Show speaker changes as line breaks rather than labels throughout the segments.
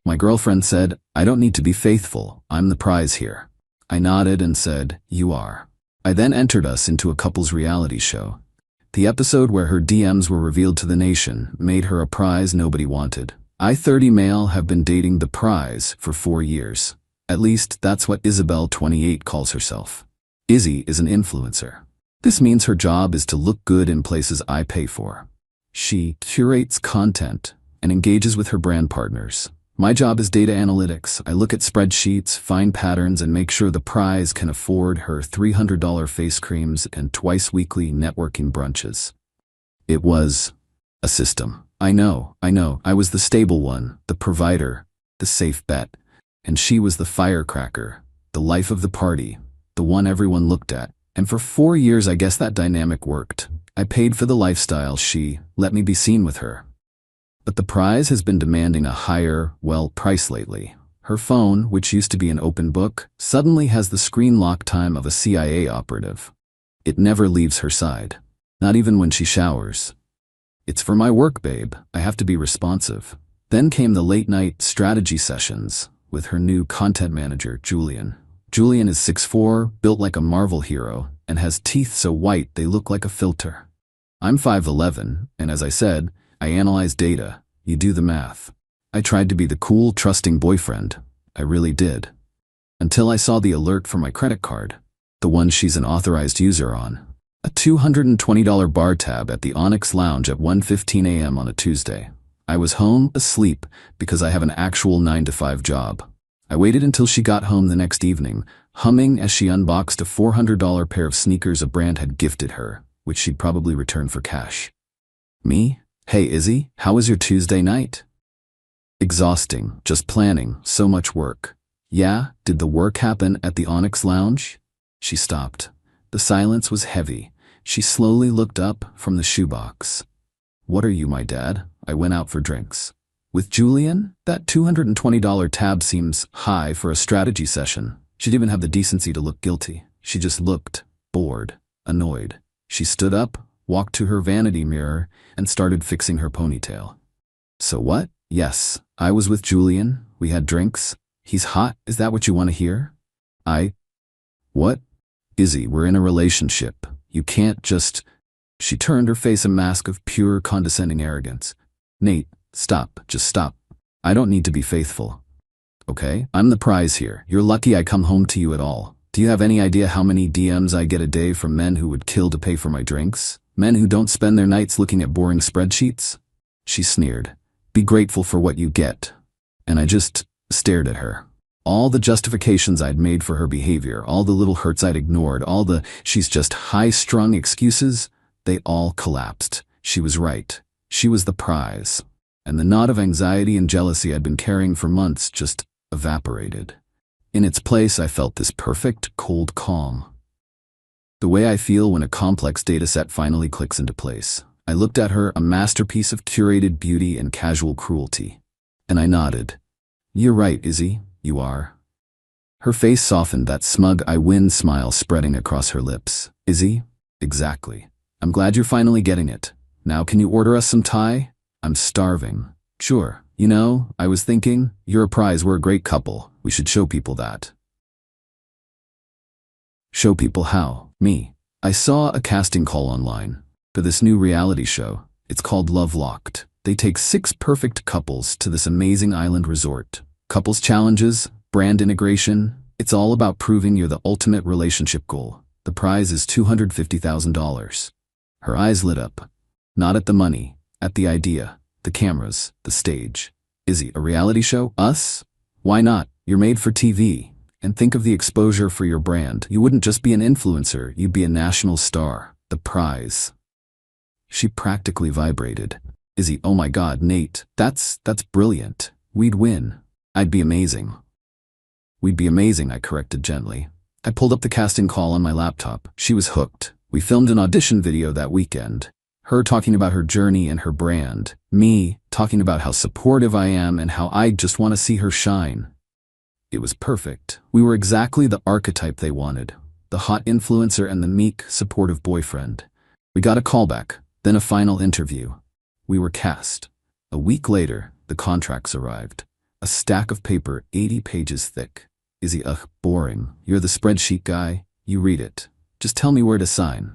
My girlfriend said, I don't need to be faithful, I'm the prize here. I nodded and said, you are. I then entered us into a couple's reality show. The episode where her DMs were revealed to the nation made her a prize nobody wanted. I, 30 male, have been dating the prize for 4 years. At least that's what Isabel, 28, calls herself. Izzy is an influencer. This means her job is to look good in places I pay for. She curates content and engages with her brand partners. My job is data analytics. I look at spreadsheets, find patterns, and make sure the prize can afford her $300 face creams and twice-weekly networking brunches. It was a system. I know. I was the stable one, the provider, the safe bet. And she was the firecracker, the life of the party, the one everyone looked at. And for 4 years, I guess that dynamic worked. I paid for the lifestyle. She let me be seen with her. But the prize has been demanding a higher, price lately. Her phone, which used to be an open book, suddenly has the screen lock time of a CIA operative. It never leaves her side. Not even when she showers. It's for my work, babe. I have to be responsive. Then came the late-night strategy sessions with her new content manager, Julian. Julian is 6'4", built like a Marvel hero, and has teeth so white they look like a filter. I'm 5'11", and as I said, I analyze data. You do the math. I tried to be the cool, trusting boyfriend. I really did. Until I saw the alert for my credit card. The one she's an authorized user on. A $220 bar tab at the Onyx Lounge at 1:15 a.m. on a Tuesday. I was home, asleep, because I have an actual 9-to-5 job. I waited until she got home the next evening, humming as she unboxed a $400 pair of sneakers a brand had gifted her, which she'd probably return for cash. Me? Hey Izzy, how was your Tuesday night? Exhausting, just planning, so much work. Yeah, did the work happen at the Onyx Lounge? She stopped. The silence was heavy. She slowly looked up from the shoebox. What are you, my dad? I went out for drinks. With Julian? That $220 tab seems high for a strategy session. She didn't even have the decency to look guilty. She just looked bored, annoyed. She stood up, walked to her vanity mirror, and started fixing her ponytail. So what? Yes, I was with Julian. We had drinks. He's hot. Is that what you want to hear? What? Izzy, we're in a relationship. You can't just... She turned her face a mask of pure condescending arrogance. Nate, stop. Just stop. I don't need to be faithful. Okay? I'm the prize here. You're lucky I come home to you at all. Do you have any idea how many DMs I get a day from men who would kill to pay for my drinks? Men who don't spend their nights looking at boring spreadsheets? She sneered. Be grateful for what you get. And I just stared at her. All the justifications I'd made for her behavior, all the little hurts I'd ignored, all the she's just high-strung excuses, they all collapsed. She was right. She was the prize. And the knot of anxiety and jealousy I'd been carrying for months just evaporated. In its place, I felt this perfect, cold calm. The way I feel when a complex dataset finally clicks into place. I looked at her, a masterpiece of curated beauty and casual cruelty. And I nodded. You're right, Izzy. You are. Her face softened, that smug I win smile spreading across her lips. Izzy? Exactly. I'm glad you're finally getting it. Now can you order us some Thai? I'm starving. Sure. You know, I was thinking, you're a prize, we're a great couple. We should show people that. Show people how? Me. I saw a casting call online for this new reality show. It's called Love Locked. They take 6 perfect couples to this amazing island resort. Couples challenges, brand integration. It's all about proving you're the ultimate relationship goal. The prize is $250,000. Her eyes lit up. Not at the money, at the idea, the cameras, the stage. Izzy, a reality show? Us? Why not? You're made for TV. And think of the exposure for your brand. You wouldn't just be an influencer, you'd be a national star. The prize. She practically vibrated. Izzy, oh my God, Nate, that's brilliant. We'd win. I'd be amazing. We'd be amazing, I corrected gently. I pulled up the casting call on my laptop. She was hooked. We filmed an audition video that weekend. Her talking about her journey and her brand. Me talking about how supportive I am and how I just want to see her shine. It was perfect. We were exactly the archetype they wanted. The hot influencer and the meek, supportive boyfriend. We got a callback, then a final interview. We were cast. A week later, the contracts arrived. A A stack of paper 80 pages thick. Izzy, ugh, boring. You're the spreadsheet guy. You read it. Just tell me where to sign.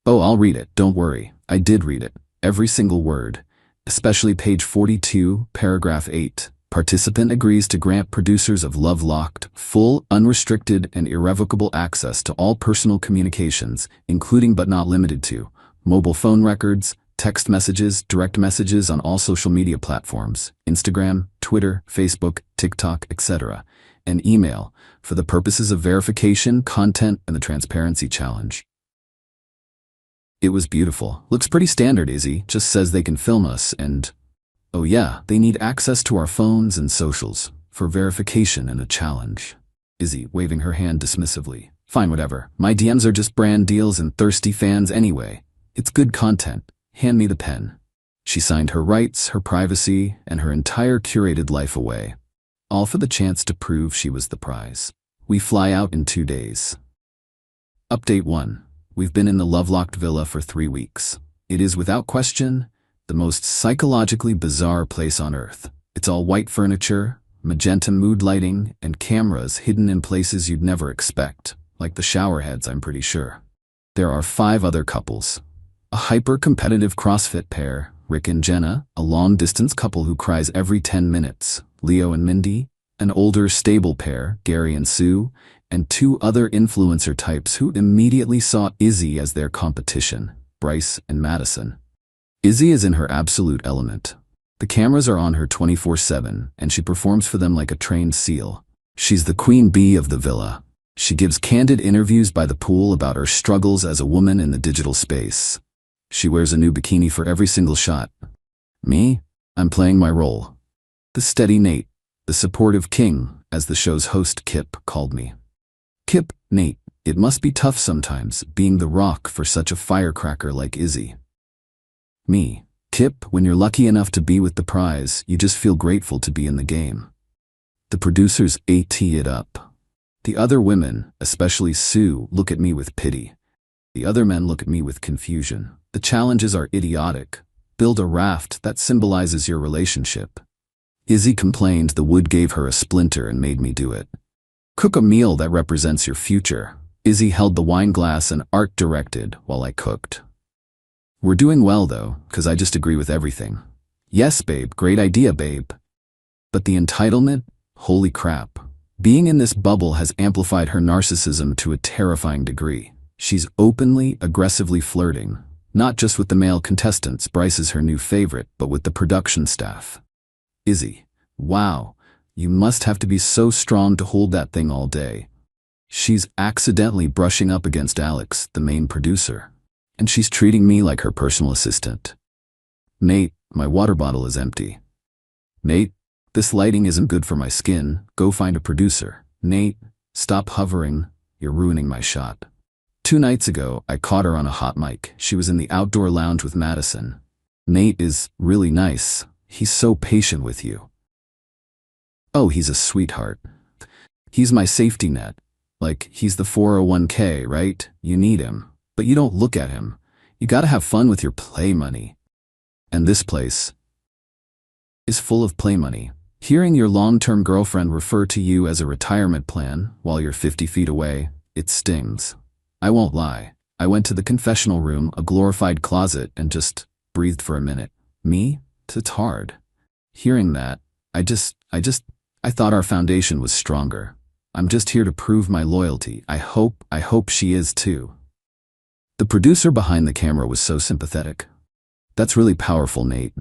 Oh, I'll read it, don't worry. I did read it. Every single word. Especially page 42, paragraph 8. Participant agrees to grant producers of Love Locked full, unrestricted, and irrevocable access to all personal communications, including but not limited to mobile phone records, text messages, direct messages on all social media platforms, Instagram, Twitter, Facebook, TikTok, etc., and email for the purposes of verification, content, and the transparency challenge. It was beautiful. Looks pretty standard, Izzy. Just says they can film us and... oh yeah, they need access to our phones and socials for verification and a challenge. Izzy, waving her hand dismissively. Fine, whatever. My DMs are just brand deals and thirsty fans anyway. It's good content. Hand me the pen. She signed her rights, her privacy, and her entire curated life away. All for the chance to prove she was the prize. We fly out in 2 days. Update 1. We've been in the Lovelocked Villa for 3 weeks. It is without question the most psychologically bizarre place on earth. It's all white furniture, magenta mood lighting, and cameras hidden in places you'd never expect, like the shower heads, I'm pretty sure. There are 5 other couples. A hyper-competitive CrossFit pair, Rick and Jenna, a long-distance couple who cries every 10 minutes, Leo and Mindy, an older, stable pair, Gary and Sue, and 2 other influencer types who immediately saw Izzy as their competition, Bryce and Madison. Izzy is in her absolute element. The cameras are on her 24/7, and she performs for them like a trained seal. She's the queen bee of the villa. She gives candid interviews by the pool about her struggles as a woman in the digital space. She wears a new bikini for every single shot. Me? I'm playing my role. The steady Nate, the supportive king, as the show's host Kip called me. Kip, Nate, it must be tough sometimes, being the rock for such a firecracker like Izzy. Me, Kip, when you're lucky enough to be with the prize, you just feel grateful to be in the game. The producers AT it up. The other women, especially Sue, look at me with pity. The other men look at me with confusion. The challenges are idiotic. Build a raft that symbolizes your relationship. Izzy complained the wood gave her a splinter and made me do it. Cook a meal that represents your future. Izzy held the wine glass and art directed while I cooked. We're doing well though, 'cause I just agree with everything. Yes, babe, great idea, babe. But the entitlement? Holy crap. Being in this bubble has amplified her narcissism to a terrifying degree. She's openly, aggressively flirting, not just with the male contestants, Bryce is her new favorite, but with the production staff. Izzy, wow, you must have to be so strong to hold that thing all day. She's accidentally brushing up against Alex, the main producer, and she's treating me like her personal assistant. Nate, my water bottle is empty. Nate, this lighting isn't good for my skin, go find a producer. Nate, stop hovering, you're ruining my shot. 2 nights ago, I caught her on a hot mic. She was in the outdoor lounge with Madison. Nate is really nice. He's so patient with you. Oh, he's a sweetheart. He's my safety net. Like, he's the 401k, right? You need him, but you don't look at him. You gotta have fun with your play money. And this place is full of play money. Hearing your long-term girlfriend refer to you as a retirement plan while you're 50 feet away, it stings. I won't lie. I went to the confessional room, a glorified closet, and just breathed for a minute. Me? It's hard. Hearing that, I thought our foundation was stronger. I'm just here to prove my loyalty. I hope she is too. The producer behind the camera was so sympathetic. That's really powerful, Nate.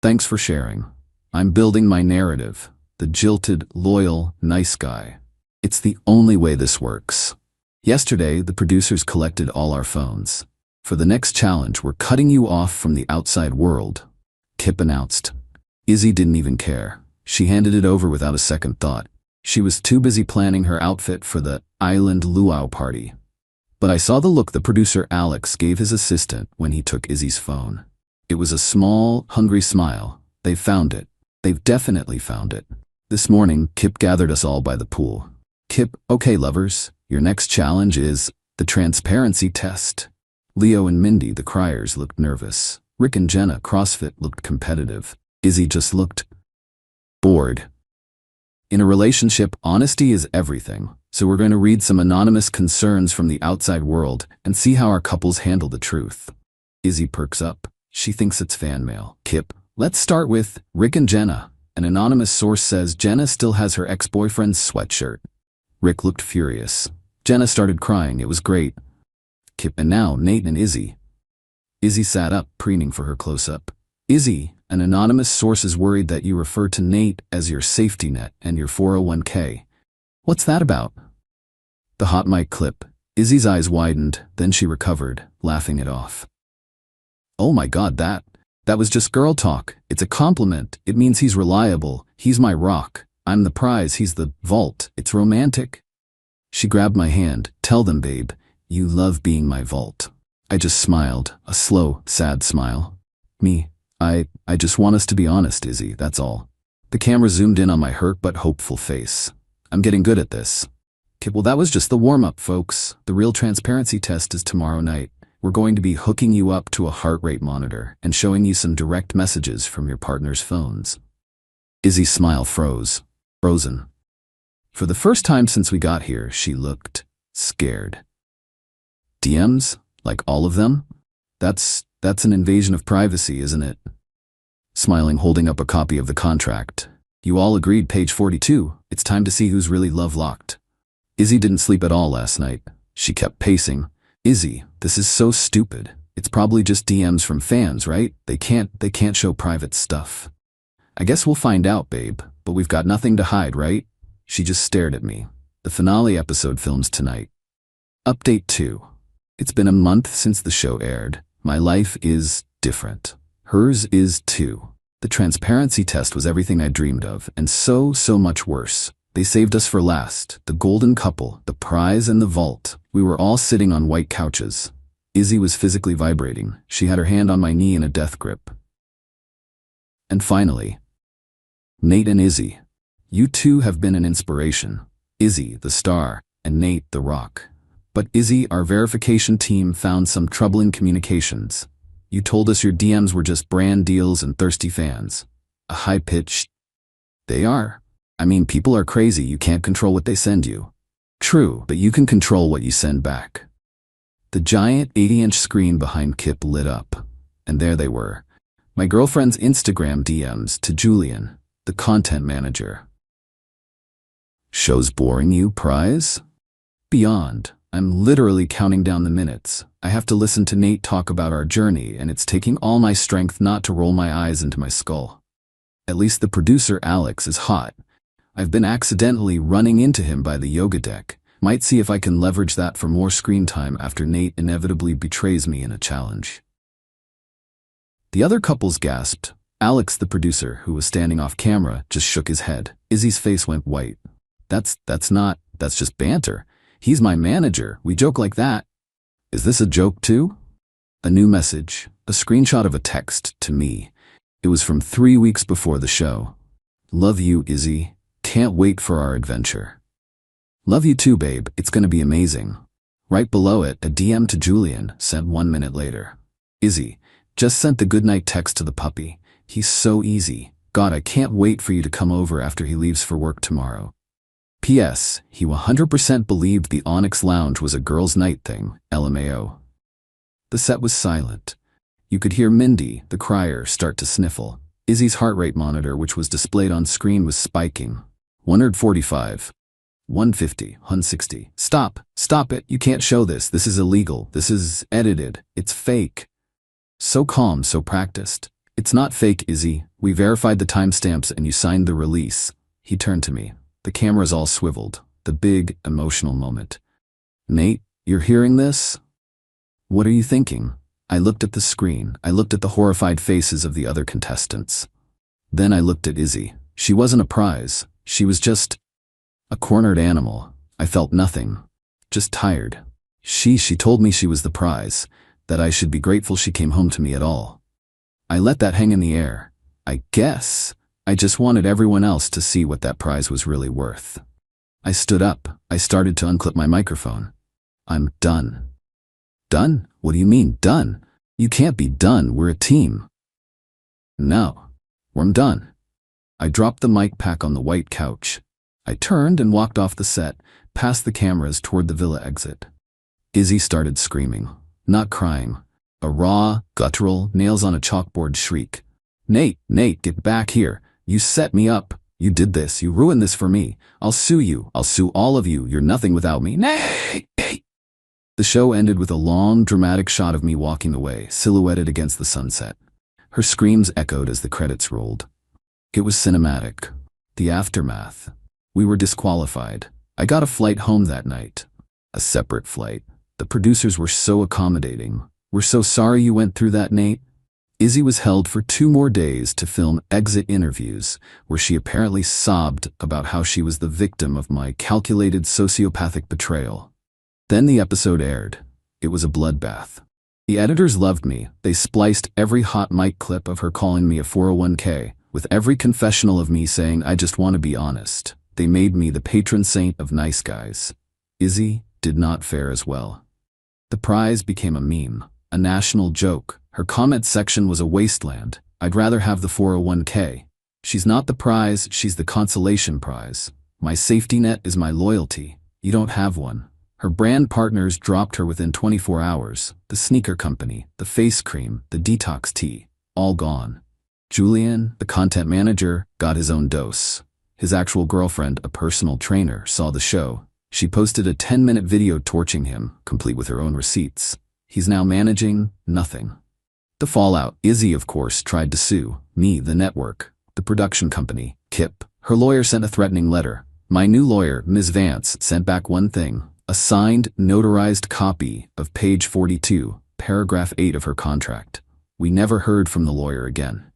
Thanks for sharing. I'm building my narrative. The jilted, loyal, nice guy. It's the only way this works. Yesterday, the producers collected all our phones. For the next challenge, we're cutting you off from the outside world, Kip announced. Izzy didn't even care. She handed it over without a second thought. She was too busy planning her outfit for the island luau party. But I saw the look the producer Alex gave his assistant when he took Izzy's phone. It was a small, hungry smile. They've found it. They've definitely found it. This morning, Kip gathered us all by the pool. Kip, okay lovers, your next challenge is the transparency test. Leo and Mindy, the criers, looked nervous. Rick and Jenna, CrossFit, looked competitive. Izzy just looked Bored. In a relationship, honesty is everything, so we're going to read some anonymous concerns from the outside world and see how our couples handle the truth. Izzy perks up. She thinks it's fan mail. Kip. Let's start with Rick and Jenna. An anonymous source says Jenna still has her ex-boyfriend's sweatshirt. Rick looked furious. Jenna started crying. It was great. Kip. And now Nate and Izzy. Izzy sat up, preening for her close-up. Izzy, an anonymous source is worried that you refer to Nate as your safety net and your 401k. What's that about? The hot mic clip. Izzy's eyes widened, then she recovered, laughing it off. Oh my God, that was just girl talk. It's a compliment. It means he's reliable. He's my rock. I'm the prize. He's the vault. It's romantic. She grabbed my hand. Tell them, babe, you love being my vault. I just smiled, a slow, sad smile. I just want us to be honest, Izzy, that's all. The camera zoomed in on my hurt but hopeful face. I'm getting good at this. Kip. Well, that was just the warm-up, folks. The real transparency test is tomorrow night. We're going to be hooking you up to a heart rate monitor and showing you some direct messages from your partner's phones. Izzy's smile frozen. For the first time since we got here, she looked scared. DMs? Like all of them? That's an invasion of privacy, isn't it? Smiling, holding up a copy of the contract. You all agreed, page 42. It's time to see who's really love-locked. Izzy didn't sleep at all last night. She kept pacing. Izzy, this is so stupid. It's probably just DMs from fans, right? They can't show private stuff. I guess we'll find out, babe, but we've got nothing to hide, right? She just stared at me. The finale episode films tonight. Update 2. It's been a month since the show aired. My life is different. Hers is too. The transparency test was everything I dreamed of, and so much worse. They saved us for last. The golden couple, the prize and the vault. We were all sitting on white couches. Izzy was physically vibrating. She had her hand on my knee in a death grip. And finally, Nate and Izzy. You two have been an inspiration. Izzy, the star, and Nate, the rock. But Izzy, our verification team found some trouble in communications. You told us your DMs were just brand deals and thirsty fans. A high-pitched... They are. I mean, people are crazy. You can't control what they send you. True, but you can control what you send back. The giant 80-inch screen behind Kip lit up, and there they were. My girlfriend's Instagram DMs to Julian, the content manager. Show's boring you, prize? Beyond. I'm literally counting down the minutes. I have to listen to Nate talk about our journey, and it's taking all my strength not to roll my eyes into my skull. At least the producer, Alex, is hot. I've been accidentally running into him by the yoga deck. Might see if I can leverage that for more screen time after Nate inevitably betrays me in a challenge. The other couples gasped. Alex, the producer, who was standing off camera, just shook his head. Izzy's face went white. That's just banter. He's my manager. We joke like that. Is this a joke too? A new message. A screenshot of a text to me. It was from 3 weeks before the show. Love you, Izzy. Can't wait for our adventure. Love you too, babe. It's gonna be amazing. Right below it, a DM to Julian, sent 1 minute later. Izzy, just sent the goodnight text to the puppy. He's so easy. God, I can't wait for you to come over after he leaves for work tomorrow. P.S. He 100% believed the Onyx Lounge was a girls' night thing, LMAO. The set was silent. You could hear Mindy, the crier, start to sniffle. Izzy's heart rate monitor, which was displayed on screen, was spiking. 145. 150. 160. Stop it. You can't show this. This is illegal. This is edited. It's fake. So calm, so practiced. It's not fake, Izzy. We verified the timestamps and you signed the release. He turned to me. The camera's all swiveled. The big, emotional moment. Nate, you're hearing this? What are you thinking? I looked at the screen. I looked at the horrified faces of the other contestants. Then I looked at Izzy. She wasn't a prize. She was just a cornered animal. I felt nothing. Just tired. She told me she was the prize, that I should be grateful she came home to me at all. I let that hang in the air. I guess I just wanted everyone else to see what that prize was really worth. I stood up. I started to unclip my microphone. I'm done. Done? What do you mean, done? You can't be done. We're a team. No. I'm done. I dropped the mic pack on the white couch. I turned and walked off the set, past the cameras toward the villa exit. Izzy started screaming, not crying. A raw, guttural, nails on a chalkboard shriek. Nate, get back here. You set me up. You did this. You ruined this for me. I'll sue you. I'll sue all of you. You're nothing without me. Nate! The show ended with a long, dramatic shot of me walking away, silhouetted against the sunset. Her screams echoed as the credits rolled. It was cinematic. The aftermath. We were disqualified. I got a flight home that night. A separate flight. The producers were so accommodating. We're so sorry you went through that, Nate. Izzy was held for 2 more days to film exit interviews, where she apparently sobbed about how she was the victim of my calculated sociopathic betrayal. Then the episode aired. It was a bloodbath. The editors loved me. They spliced every hot mic clip of her calling me a 401k, with every confessional of me saying I just want to be honest. They made me the patron saint of nice guys. Izzy did not fare as well. The prize became a meme, a national joke. Her comment section was a wasteland. I'd rather have the 401k. She's not the prize, she's the consolation prize. My safety net is my loyalty. You don't have one. Her brand partners dropped her within 24 hours. The sneaker company, the face cream, the detox tea, all gone. Julian, the content manager, got his own dose. His actual girlfriend, a personal trainer, saw the show. She posted a 10-minute video torching him, complete with her own receipts. He's now managing nothing. The fallout. Izzy, of course, tried to sue me, the network, the production company, Kip. Her lawyer sent a threatening letter. My new lawyer, Ms. Vance, sent back one thing, a signed, notarized copy of page 42, paragraph 8 of her contract. We never heard from the lawyer again.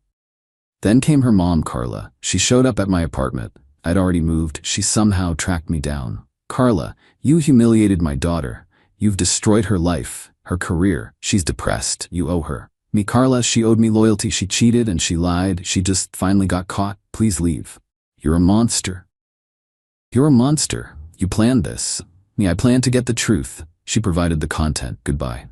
Then came her mom, Carla. She showed up at my apartment. I'd already moved. She somehow tracked me down. Carla, you humiliated my daughter. You've destroyed her life, her career. She's depressed. You owe her. Me, Carla, she owed me loyalty. She cheated and she lied. She just finally got caught. Please leave. You're a monster. You're a monster. You planned this. Me, I planned to get the truth. She provided the content. Goodbye.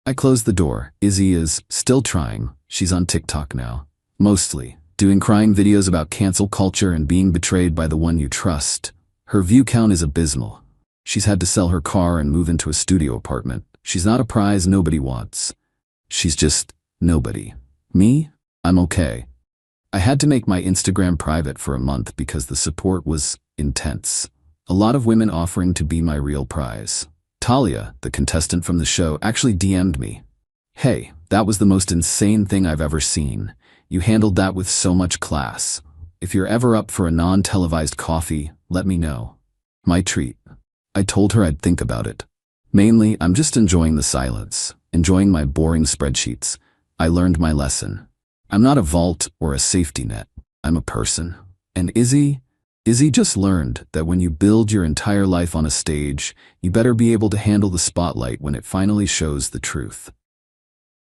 I closed the door. Izzy is still trying. She's on TikTok now. Mostly. Doing crying videos about cancel culture and being betrayed by the one you trust. Her view count is abysmal. She's had to sell her car and move into a studio apartment. She's not a prize nobody wants. She's just nobody. Me? I'm okay. I had to make my Instagram private for a month because the support was intense. A lot of women offering to be my real prize. Talia, the contestant from the show, actually DM'd me. Hey, that was the most insane thing I've ever seen. You handled that with so much class. If you're ever up for a non-televised coffee, let me know. My treat. I told her I'd think about it. Mainly, I'm just enjoying the silence, enjoying my boring spreadsheets. I learned my lesson. I'm not a vault or a safety net. I'm a person. And Izzy just learned that when you build your entire life on a stage, you better be able to handle the spotlight when it finally shows the truth.